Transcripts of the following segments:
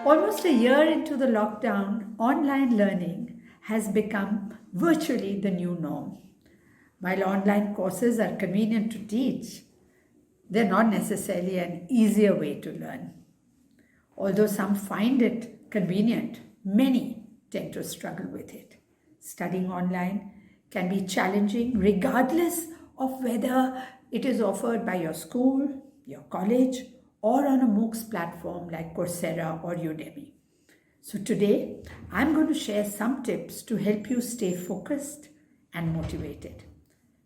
Almost a year into the lockdown, online learning has become virtually the new norm. While online courses are convenient to teach, they're not necessarily an easier way to learn. Although some find it convenient, many tend to struggle with it. Studying online can be challenging regardless of whether it is offered by your school, your college, or on a MOOCs platform like Coursera or Udemy. So today, I'm going to share some tips to help you stay focused and motivated.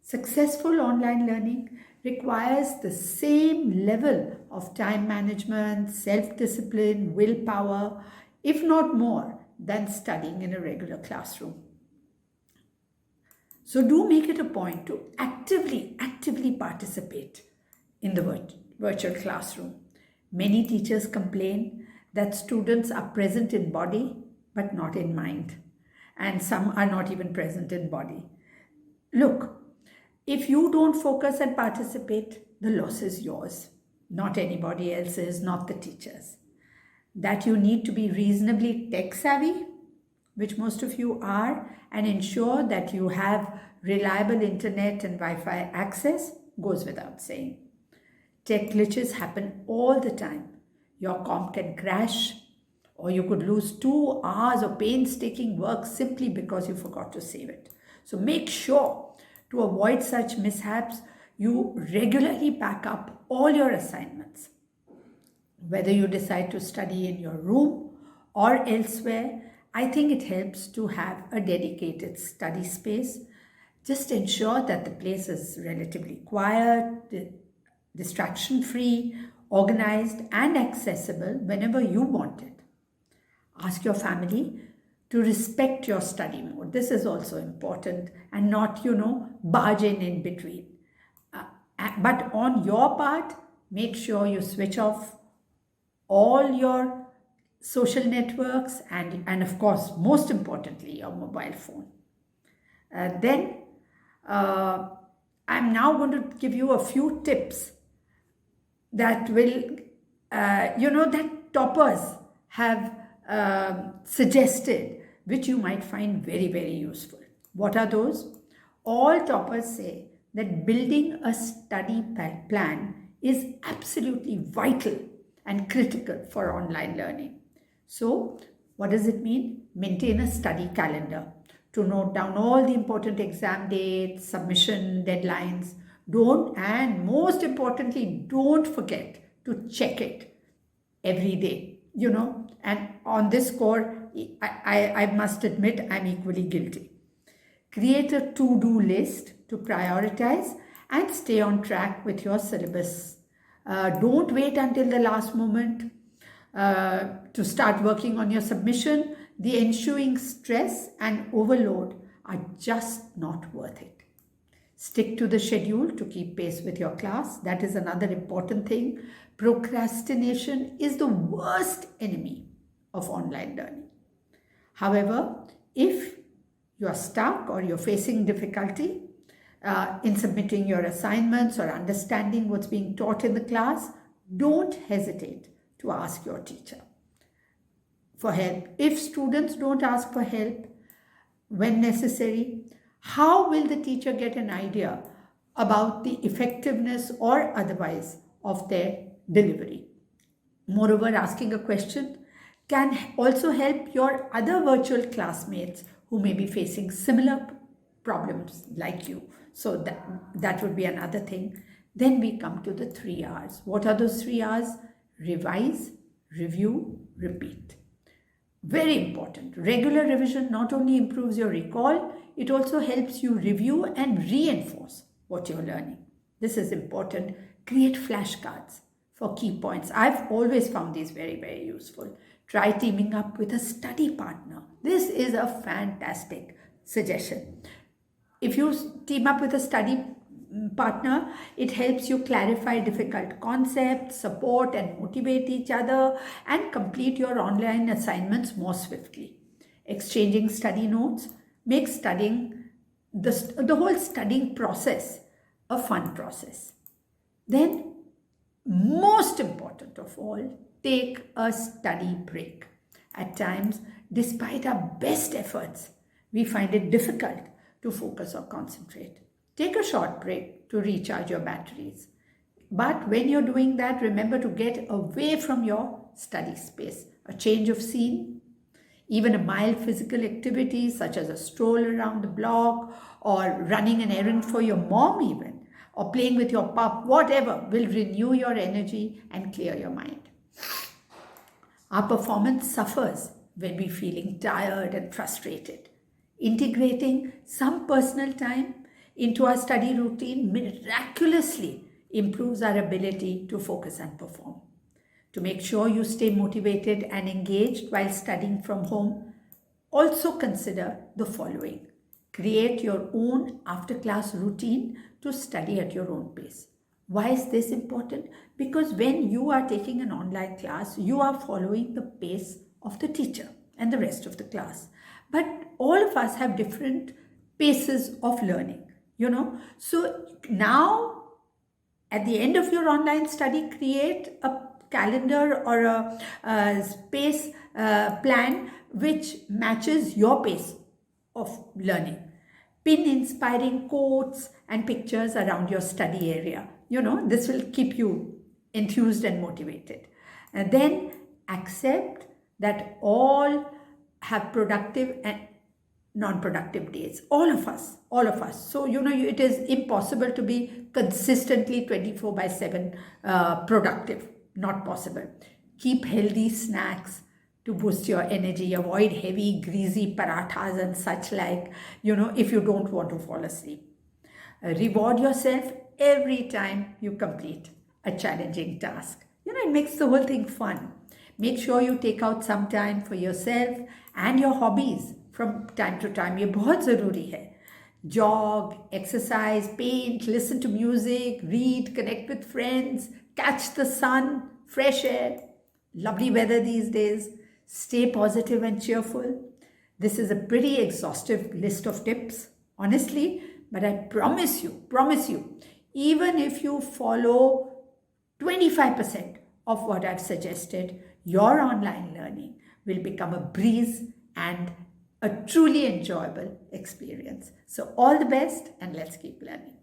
Successful online learning requires the same level of time management, self-discipline, willpower, if not more, than studying in a regular classroom. So do make it a point to actively participate in the virtual classroom. Many teachers complain that students are present in body but not in mind, and some are not even present in body. Look, if you don't focus and participate, the loss is yours, not anybody else's, not the teachers. That you need to be reasonably tech savvy, which most of you are, and ensure that you have reliable internet and Wi-Fi access goes without saying. Tech glitches happen all the time. Your comp can crash, or you could lose 2 hours of painstaking work simply because you forgot to save it. So make sure to avoid such mishaps, you regularly back up all your assignments. Whether you decide to study in your room or elsewhere, I think it helps to have a dedicated study space. Just ensure that the place is relatively quiet, distraction-free, organized, and accessible whenever you want it. Ask your family to respect your study mode. This is also important, and not, barge in between. But on your part, make sure you switch off all your social networks and of course, most importantly, your mobile phone. Then I'm now going to give you a few tips that will, that toppers have suggested, which you might find very, very useful. What are those? All toppers say that building a study plan is absolutely vital and critical for online learning. So, what does it mean? Maintain a study calendar to note down all the important exam dates, submission deadlines. And most importantly, don't forget to check it every day, and on this score, I must admit I'm equally guilty. Create a to-do list to prioritize and stay on track with your syllabus. Don't wait until the last moment to start working on your submission. The ensuing stress and overload are just not worth it. Stick to the schedule to keep pace with your class. That is another important thing. Procrastination is the worst enemy of online learning. However, if you are stuck or you're facing difficulty in submitting your assignments or understanding what's being taught in the class, don't hesitate to ask your teacher for help. If students don't ask for help when necessary, how will the teacher get an idea about the effectiveness or otherwise of their delivery? Moreover, asking a question can also help your other virtual classmates who may be facing similar problems like you. So that would be another thing. Then we come to the 3 R's. What are those 3 R's? Revise, review, repeat. Very important. Regular revision not only improves your recall, it also helps you review and reinforce what you're learning. This is important. Create flashcards for key points. I've always found these very, very useful. Try teaming up with a study partner. This is a fantastic suggestion. If you team up with a study partner, it helps you clarify difficult concepts, support and motivate each other, and complete your online assignments more swiftly. Exchanging study notes makes studying, the whole studying process, a fun process. Then, most important of all, take a study break. At times, despite our best efforts, we find it difficult to focus or concentrate. Take a short break to recharge your batteries. But when you're doing that, remember to get away from your study space. A change of scene, even a mild physical activity such as a stroll around the block or running an errand for your mom even, or playing with your pup, whatever, will renew your energy and clear your mind. Our performance suffers when we're feeling tired and frustrated. Integrating some personal time into our study routine miraculously improves our ability to focus and perform. To make sure you stay motivated and engaged while studying from home, also consider the following. Create your own after-class routine to study at your own pace. Why is this important? Because when you are taking an online class, you are following the pace of the teacher and the rest of the class. But all of us have different paces of learning, So now, at the end of your online study, create a calendar or a space plan which matches your pace of learning. Pin inspiring quotes and pictures around your study area. This will keep you enthused and motivated. And then accept that all have productive and non-productive days. All of us. So, it is impossible to be consistently 24/7 productive. Not possible. Keep healthy snacks to boost your energy. Avoid heavy, greasy parathas and such like, if you don't want to fall asleep. Reward yourself every time you complete a challenging task. It makes the whole thing fun. Make sure you take out some time for yourself and your hobbies from time to time. ये बहुत ज़रूरी है. Jog, exercise, paint, listen to music, read, connect with friends, catch the sun, fresh air, lovely weather these days. Stay positive and cheerful. This is a pretty exhaustive list of tips, honestly, but I promise you, even if you follow 25% of what I've suggested, your online learning will become a breeze and a truly enjoyable experience. So all the best, and let's keep learning.